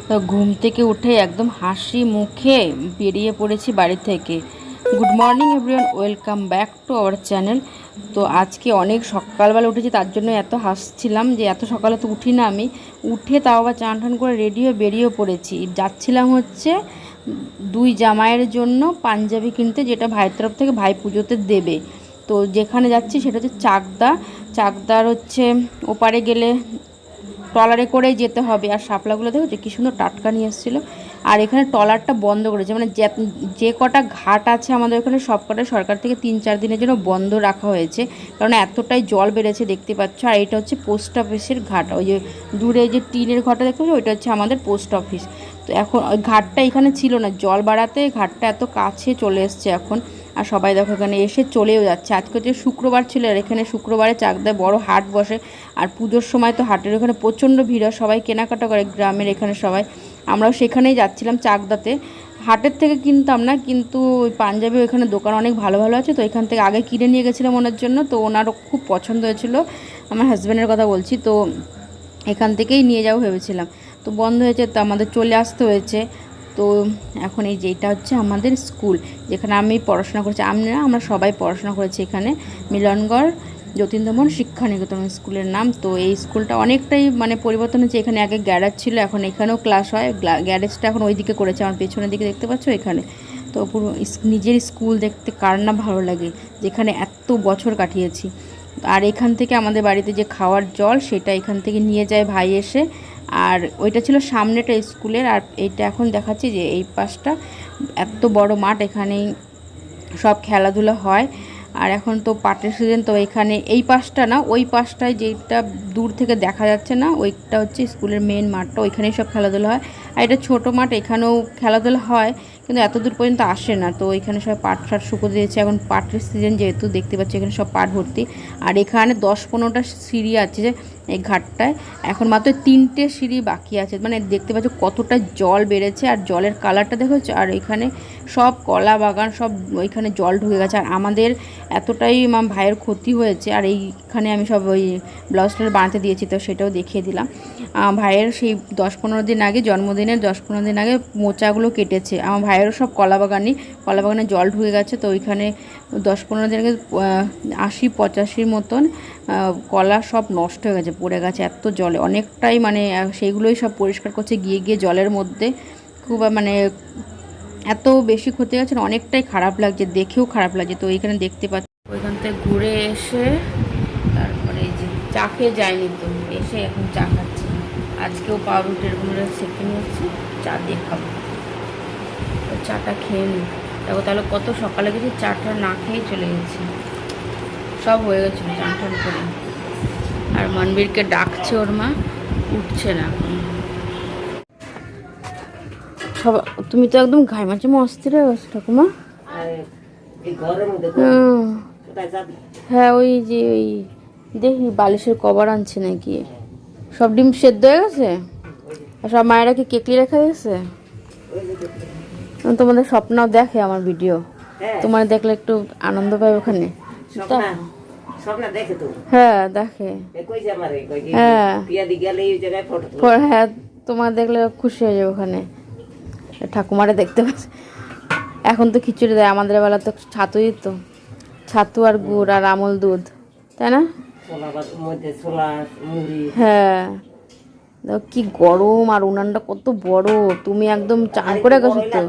তো ঘুম থেকে উঠে একদম হাসি মুখে বেরিয়ে পড়েছি বাড়ি থেকে। Good morning everyone, welcome back to our channel. তো আজকে অনেক সকালবেলা উঠেছি, তার জন্য এত হাসছিলাম যে এত সকালে তো উঠি না আমি। উঠে তাও আবার চান টান করে রেডি হয়ে বেরিয়ে পড়েছি। যাচ্ছিলাম হচ্ছে দুই জামাইয়ের জন্য পাঞ্জাবি কিনতে, যেটা ভাইয়ের তরফ থেকে ভাই পুজোতে দেবে। তো যেখানে যাচ্ছি সেটা হচ্ছে চাকদার হচ্ছে ওপারে গেলে ট্রলারে করেই যেতে হবে। আর শাপলাগুলো দেখো যে কী সুন্দর টাটকা নিয়ে এসেছিলো। আর এখানে ট্রলারটা বন্ধ করেছে, মানে যে কটা ঘাট আছে আমাদের ওখানে সব কটাই সরকার থেকে 3-4 দিনের জন্য বন্ধ রাখা হয়েছে, কারণ এতটাই জল বেড়েছে দেখতে পাচ্ছ। আর এটা হচ্ছে পোস্ট অফিসের ঘাট, ওই যে দূরে যে টিনের ঘরটা দেখতে পাচ্ছ ওইটা হচ্ছে আমাদের পোস্ট অফিস। তো এখন ওই ঘাটটা এখানে ছিল না, জল বাড়াতে ঘাটটা এত কাছে চলে এসছে এখন। আর সবাই দেখো এখানে এসে চলেও যাচ্ছে। আজকে যে শুক্রবার ছিল, আর এখানে শুক্রবারে চাকদায় বড় হাট বসে। আর পুজোর সময় তো হাটের ওখানে প্রচণ্ড ভিড় হয়, সবাই কেনাকাটা করে গ্রামের এখানে সবাই। আমরাও সেখানেই যাচ্ছিলাম চাকদাতে। হাটের থেকে কিনতাম না, কিন্তু ওই পাঞ্জাবি ওইখানে দোকান অনেক ভালো ভালো আছে, তো এখান থেকে আগে কিনে নিয়ে গেছিলাম ওনার জন্য। তো ওনারও খুব পছন্দ হয়েছিল, আমার হাজব্যান্ডের কথা বলছি। তো এখান থেকেই নিয়ে যাবো ভেবেছিলাম, তো বন্ধ হয়েছে, তো আমাদের চলে আসতে হয়েছে। তো এখন এই যে এটা হচ্ছে আমাদের স্কুল, যেখানে আমি পড়াশোনা করছি। আমরা সবাই পড়াশোনা করেছি এখানে, মিলনগড় যতীন্দ্রমোহন শিক্ষা নিকেতন স্কুলের নাম। তো এই স্কুলটা অনেকটাই মানে পরিবর্তন হয়েছে। এখানে আগে গ্যারেজ ছিল, এখন এখানেও ক্লাস হয়। গ্যারেজটা এখন ওই দিকে করেছে, আমার পেছনের দিকে দেখতে পাচ্ছ এখানে। তো পুরো নিজের স্কুল দেখতে কার না ভালো লাগে, যেখানে এত বছর কাটিয়েছি। আর এখান থেকে আমাদের বাড়িতে যে খাওয়ার জল, সেটা এখান থেকে নিয়ে যায় ভাই এসে। আর ওইটা ছিল সামনেটা স্কুলের, আর এইটা এখন দেখাচ্ছি যে এই পাশটা এত বড় মাঠ, এখানেই সব খেলাধুলা হয়। আর এখন তো পাটের সিজন, তো এখানে এই পাশটা না, ওই পাশটায় যেটা দূর থেকে দেখা যাচ্ছে না, ওইটা হচ্ছে স্কুলের মেন মাঠটা, ওইখানেই সব খেলাধুলা হয়। আর এটা ছোটো মাঠ, এখানেও খেলাধুলা হয়, কিন্তু এত দূর পর্যন্ত আসে না। তো এখানে সব পাট শাট শুকো দিয়েছে, এখন পাটের সিজন যেহেতু দেখতে পাচ্ছি এখানে সব পাট ভর্তি। আর এখানে 10-15টা সিঁড়ি আছে যে এই ঘাটটায়, এখন মাত্র 3টে সিঁড়ি বাকি আছে। মানে দেখতে পাচ্ছ কতটা জল বেড়েছে, আর জলের কালারটা দেখো। আর এখানে সব কলা বাগান, সব ওইখানে জল ঢুকে গেছে। আর আমাদের এতটাই ভাইয়ের ক্ষতি হয়েছে। আর এইখানে আমি সব ওই ব্লাউজটা বানাতে দিয়েছি, তো সেটাও দেখিয়ে দিলাম। ভাইয়ের সেই 10-15 দিন আগে, জন্মদিনের 10-15 দিন আগে মোচাগুলো কেটেছে। আমার ভাইয়েরও সব কলা বাগানে জল ঢুকে গেছে। তো ওইখানে 10-15 দিন আগে 80-85 মতন কলা সব নষ্ট হয়ে গেছে, পড়ে গেছে এত জলে। অনেকটাই মানে সেইগুলোই সব পরিষ্কার করছে গিয়ে গিয়ে জলের মধ্যে। খুব মানে এত বেশি ক্ষতি গেছে, অনেকটাই খারাপ লাগছে, দেখেও খারাপ লাগছে। তো এইখানে দেখতে পাচ্ছি ওইখান থেকে ঘুরে এসে তারপরে এই যে চা খেয়ে যায়নি, তো এসে এখন চা খাচ্ছি। আজকেও পাউরুটির গুঁড়ো সেঁকে নিয়েছি, চা দিয়ে খাবো। তো চাটা খেয়ে নিই। দেখো তাহলে কত সকালে গেছি, চাটা না খেয়েই চলে গেছি। সব হয়ে গেছিলো চান টান করে। আর মনবীরকে ডাকছে ওর মা, উঠছে না। সব তুমি তো একদম ঘাইমাচে অস্থির হয়ে গেছো ঠাকুমা। হ্যাঁ ওই যে ওই দেখি বালিশের কভার আনছে নাকি। সব ডিম সেদ্ধ হয়ে গেছে, আর সব মায়েরা কি কেকলি রেখে গেছে। তোমাদের স্বপ্নও দেখে আমার ভিডিও, তোমার দেখলে একটু আনন্দ পাবে ওখানে। হ্যাঁ দেখে, হ্যাঁ তোমার দেখলে খুশি হয়ে যাবে ওখানে। ঠাকুমারে দেখতে পাচ্ছে। এখন তো খিচুড়ি দেয়, আমাদের বেলা তো ছাতু দিত, ছাতু আর গুড় আর আমল দুধ, তাই না? হ্যাঁ দেখো কি গরম, আর উনানটা কত বড়। তুমি একদম চান করে গেছো তো।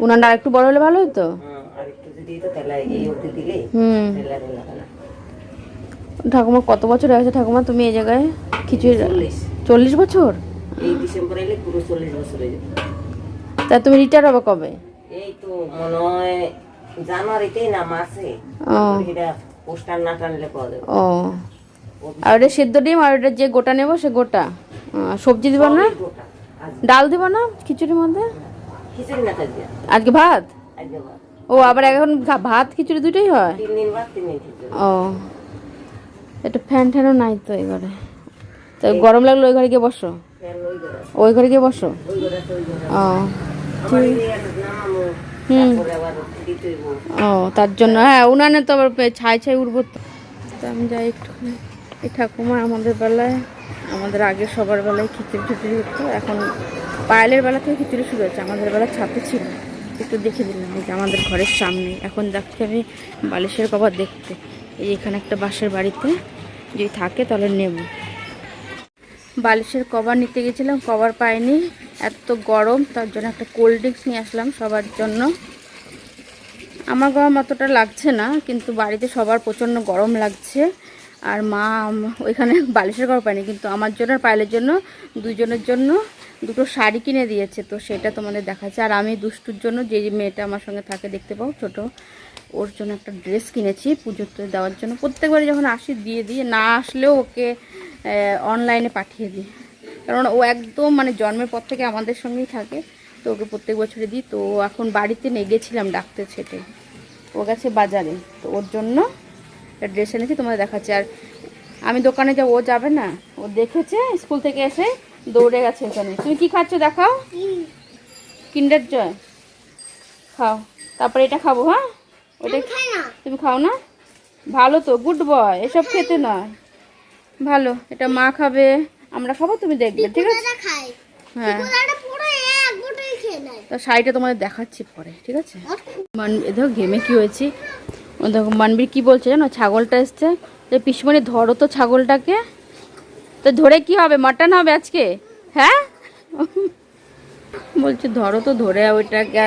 উনানটা আর একটু বড় হলে ভালো হতো। ঠাকুমা কত বছর হয়ে গেছে ঠাকুমা তুমি এই জায়গায় খিচুড়ি? 40 বছর। এই ডিসেম্বরে এলে পুরো 40 বছর হয়ে যাবে। তা তুমি রিটায়ার হবে কবে? এই তো মনে হয় জানুয়ারিতেই না, মাসে। এটা পোস্টার না টানলে পাওয়া যাবে। ও আর ওটা সেদ্ধ ডিম, আর ওটা যে গোটা নেব সে গোটা। সবজি দিব না, ডাল দিব না খিচুড়ির মধ্যে? খিচুড়ি না আজকে ভাত। ও আবার এখন ভাত খিচুড়ি দুটোই হয়? 3 দিন ভাত 3 দিন খিচুড়ি। ও এটা ফ্যান ট্যানও নাই তো এই ঘরে। তো গরম লাগলো ওই ঘরে গিয়ে বসো, ওই ঘরে গিয়ে বসো। ও ও তার জন্য, হ্যাঁ উনানে তো আবার ছাই ছাই উঠবো। তো আমি যাই একটুখানি। এই ঠাকুমা আমাদের বেলায় আমাদের আগে সবার বেলায় খিচুড়ি টিচুড়ি হতো, এখন পায়েলের বেলা থেকে খিচুড়ি শুরু হয়েছে, আমাদের বেলা ছাতে ছিল। একটু দেখে দিলাম এই যে আমাদের ঘরের সামনে। এখন যাচ্ছি আমি বালিশের কভার দেখতে। এই এখানে একটা বাঁশের বাড়িতে যদি থাকে তাহলে নেব। বালিশের কভার নিতে গেছিলাম, কভার পাইনি, এত গরম, তার জন্য একটা কোল্ড ড্রিঙ্কস নিয়ে আসলাম সবার জন্য। আমার গরম অতটা লাগছে না, কিন্তু বাড়িতে সবার প্রচণ্ড গরম লাগছে। আর মা ওইখানে বালিশের কভার পায়নি, কিন্তু আমার জন্য আর পায়েলের জন্য দুজনের জন্য দুটো শাড়ি কিনে দিয়েছে, তো সেটা তোমাদের দেখাচ্ছে। আর আমি দুষ্টুর জন্য, যে মেয়েটা আমার সঙ্গে থাকে দেখতে পাও ছোট, ওর জন্য একটা ড্রেস কিনেছি পুজোতে দেওয়ার জন্য। প্রত্যেকবারে যখন আসি দিয়ে দিই, না আসলেও ওকে অনলাইনে পাঠিয়ে দিই, কারণ ও একদম মানে জন্মের পর থেকে আমাদের সঙ্গেই থাকে, তো ওকে প্রত্যেক বছরে দিই। তো এখন বাড়িতে নিয়ে গেছিলাম ডাকতে, ছেটে ও গেছে বাজারে, তো ওর জন্য একটা ড্রেস এনেছি তোমাদের দেখাচ্ছে। আর আমি দোকানে যাব, ও যাবে না, ও দেখেছে স্কুল থেকে এসে দৌড়ে গেছে এখানে। তুমি কি খাচ্ছ দেখাও? কিন্ডার জয় খাও, তারপরে এটা খাবো। হ্যাঁ, ওটা তুমি খাও না? ভালো তো, গুড বয়, এসব খেতে নয়, ভালো। এটা মা খাবে, আমরা খাবো, তুমি দেখবে, ঠিক আছে? হ্যাঁ, তো শাড়িটা তোমাদের দেখাচ্ছি পরে, ঠিক আছে? দেখো ঘেমে কি হয়েছি। ও দেখো মানবীর কি বলছে জানো, ছাগলটা এসছে, যে পিসমণি ধরো তো ছাগলটাকে। তো ধরে কি হবে, মাটন হবে আজকে? হ্যাঁ বলছে ধরো তো, ধরে ওইটাকে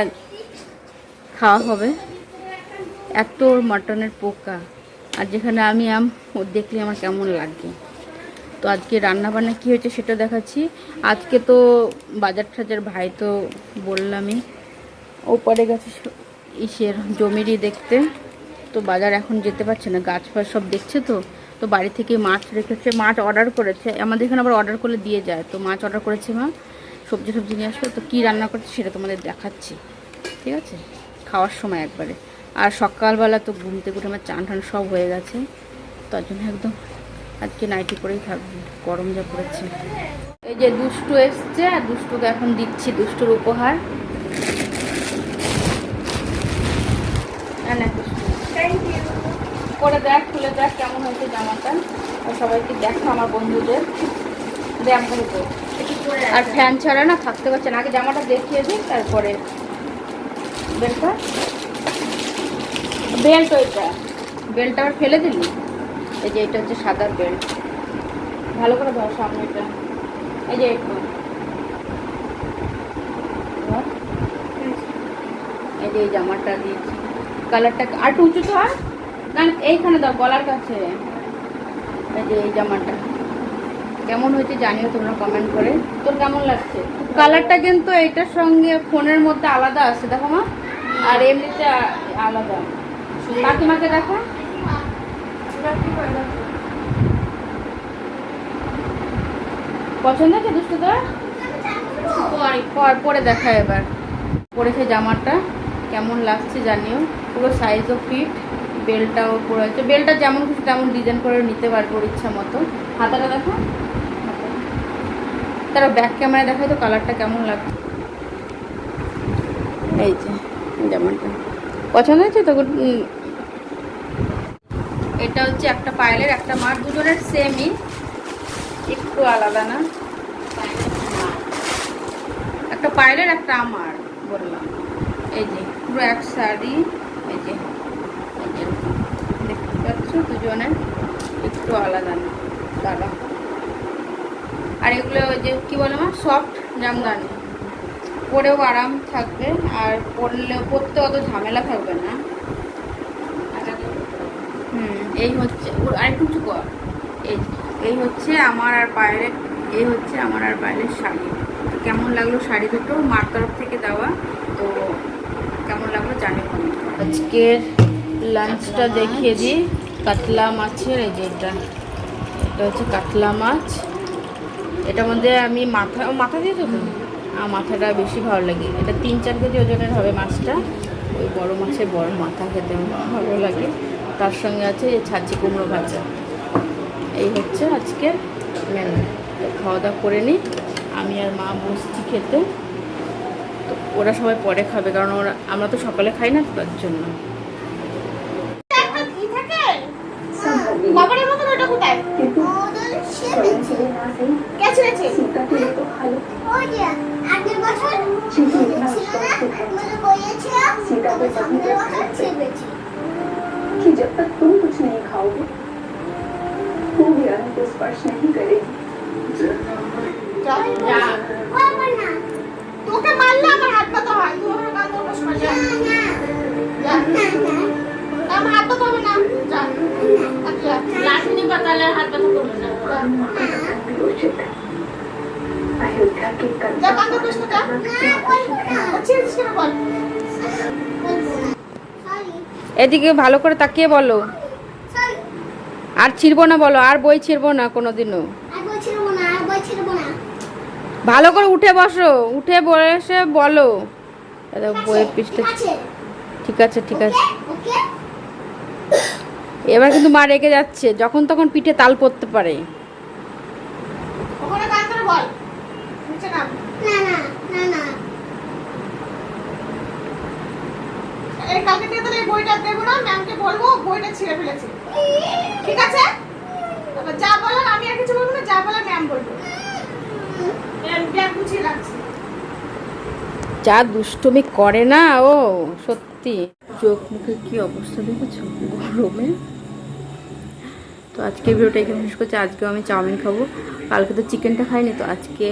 খাওয়া হবে। এত ওর মাটনের পোকা, আর যেখানে আমি ওর দেখলে আমার কেমন লাগে। তো আজকে রান্নাবান্না কী হয়েছে সেটা দেখাচ্ছি। আজকে তো বাজার টাজার ভাই তো বললামই, ওপারে গেছে ইসের জমিরই দেখতে, তো বাজার এখন যেতে পারছে না, গাছ ফাছ সব দেখছে। তো তো বাড়ি থেকে মাছ রেখেছে, মাছ অর্ডার করেছে, আমাদের এখানে আবার অর্ডার করলে দিয়ে যায়, তো মাছ অর্ডার করেছে মা, সবজি সবজি নিয়ে আসবে। তো কী রান্না করছে সেটা তোমাদের দেখাচ্ছি, ঠিক আছে, খাওয়ার সময় একবারে। আর সকালবেলা তো ঘুম থেকে উঠে আমার চান টান সব হয়ে গেছে, তার জন্য একদম আজকে নাইটি পরেই থাকবো, গরম যা পড়েছে। এই যে দুষ্টু এসছে, আর দুষ্টুকে এখন দিচ্ছি দুষ্টুর উপহার। পরে দেখ, খুলে দেখ কেমন হয়েছে জামাটা, আর সবাইকে দেখো, আমার বন্ধুদের দেখ। আর ফ্যান ছাড়া না থাকতে পারছে না, আগে জামাটা দেখিয়ে দিই তারপরে বেলটা। বেল্ট, ওইটা বেল্টটা আবার ফেলে দিলি। এই যে এটা হচ্ছে সাদা বেল্ট, ভালো করে ধর সামনেটা। এই যে একটু এই যে এই জামাটা দিয়েছি, কালারটা আর একটু উঁচু তো, আর না এইখানে দাও গলার কাছে। এই যে এই জামাটা কেমন হয়েছে জানিও তোমরা কমেন্ট করে, তোর কেমন লাগছে? কালারটা কিন্তু এইটার সঙ্গে ফোনের মধ্যে আলাদা আছে, দেখো মা, আর এমনিতে আলাদা। কাকিমাকে দেখো, পছন্দ হয়েছে দুষ্টু তোর? পরে দেখা, এবার পরেছে জামাটা কেমন লাগছে জানিও। পুরো সাইজও ফিট, বেলটাও পরে হয়েছে, বেলটা যেমন খুশি তেমন ডিজাইন করে নিতে পারবো ওর ইচ্ছা মতো। হাতাটা দেখো, তারা ব্যাক ক্যামেরায় দেখায় তো কালারটা কেমন লাগছে। এই যে জামাটা পছন্দ হয়েছে তো? এটা হচ্ছে একটা পায়েলের একটা মার, দুজনের সেমই, একটু আলাদা না, একটা পায়েলের একটা আমার বললাম। এই যে পুরো এক শাড়ি, এই যে দেখতে পাচ্ছ দুজনের একটু আলাদা না, দাদা। আর এগুলো ওই যে কী বলে মা, সফট জামদানি, পরেও আরাম থাকবে, আর পরতে অত ঝামেলা থাকবে না। এই হচ্ছে ওর আরেকটু উঁচু কর। এই হচ্ছে আমার আর পায়েলের, এই হচ্ছে আমার আর পায়েলের শাড়ি। কেমন লাগলো শাড়ি দুটো, মার তরফ থেকে দেওয়া, তো কেমন লাগলো জানি। আজকের লাঞ্চটা দেখিয়ে দিই, কাতলা মাছের, এই যে এটা হচ্ছে কাতলা মাছ। এটার মধ্যে আমি মাথা দিয়েছো তো, আর মাথাটা বেশি ভালো লাগে। এটা 3-4 কেজি ওজনের হবে মাছটা, ওই বড় মাছের বড় মাথা খেতে ভালো লাগে। তার সঙ্গে আছে এই ছাঁচি কুমড়ো ভাজা। এই হচ্ছে আজকের মেনু। খাওয়া দাওয়া করে নিই, আমি আর মা বসছি খেতে, তো ওরা সবাই পরে খাবে, কারণ আমরা তো সকালে খাই না, তার জন্য। कैसे रचे हो गया आगे बचो मुझे बोलिए सीता को सामने बचो छेबेची कि जब तक तुम कुछ नहीं खाओगे वो भी आने को स्पर्श नहीं करेगी जा जा वो बना তোকে মারলে আমার হাত পা তো হয় তুই আমার কাঁধে বস না যা না আমার হাত পা হবে না যা আচ্ছা লাঠি নিয়ে পাতালে হাত পা করবে না अयोध्या के जा कांदो बस ना अच्छे से बोल এদিকে ভালো করে তাকিয়ে বলো আর ছিড়বো না বলো আর বই ছিড়বো না কোনোদিনও ভালো করে উঠে বসো উঠে বসে বলো বইয়ের পৃষ্ঠা ঠিক আছে ঠিক আছে এবার কিন্তু মা রেগে যাচ্ছে যখন তখন পিঠে তাল পড়তে পারে ওখানে কান ধরে বল নিচে নাম না না না না এই কালকে থেকে তোর এই বইটা দেব না ম্যামকে বলবো বইটা ছিঁড়ে ফেলেছে ঠিক আছে আবার যা বলার আমি আর কিছু বলবো না যা বলার ম্যাম বলবো ম্যাম ব্যাগ গুছিয়ে রাখছি যা দুষ্টুমি করে না ও সত্যি চোখ মুখের কি অবস্থা দেখেছো গরমে তো আজকে ভিডিওটা এখানে শেষ করছি আজকেও আমি চাউমিন খাবো কালকে তো চিকেনটা খাইনি তো আজকে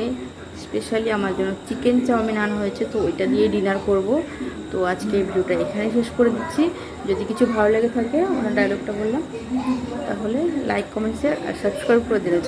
স্পেশালি আমার জন্য চিকেন চাউমিন আনা হয়েছে তো ওইটা দিয়ে ডিনার করব তো আজকে এই ভিডিওটা এখানে শেষ করে দিচ্ছি যদি কিছু ভালো লেগে থাকে আমার ডায়লগটা বললাম তাহলে লাইক কমেন্ট শেয়ার আর সাবস্ক্রাইব করে দিলে